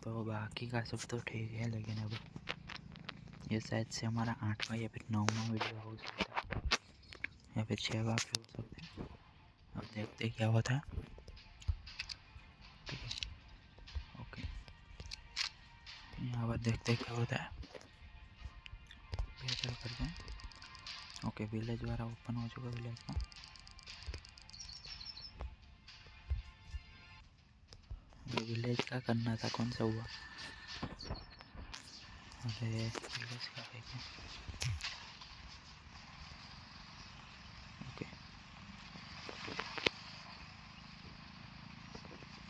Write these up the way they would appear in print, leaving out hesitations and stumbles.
तो बाकी का सब तो ठीक है, लेकिन अब ये शायद से हमारा 8वां या फिर 9वां वीडियो हो सकता है, या फिर 6वां भी हो सकता है। अब देखते क्या होता है। ठीक है, ओके, यहाँ पर देखते क्या होता है। बेहतर करते हैं। ओके, विलेज वाला ओपन हो चुका विलेज का। विलेज का करना था, कौन सा हुआ? अरे विलेज का है क्या? ओके,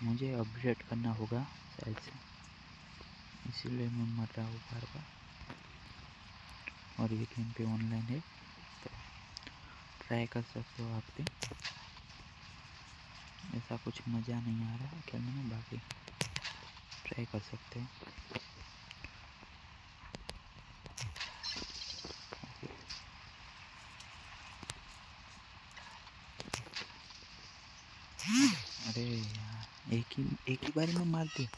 मुझे अपडेट करना होगा शायद से, इसीलिए मैं मर रहा हूँ बार बार। और ये गेम पे ऑनलाइन है, तो ट्राई कर सकते हो आप भी। ऐसा कुछ मज़ा नहीं आ रहा खेलने में, बाकी ट्राई कर सकते हो। अरे यार, एक ही बार में मार दिया।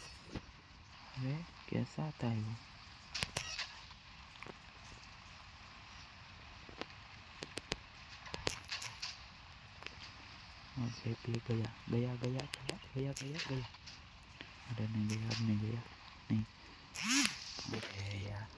अरे कैसा आता है वो? अरे भी गया गया गया गया गया गया गया। अरे नहीं गया, अब नहीं गया, नहीं। अरे यार।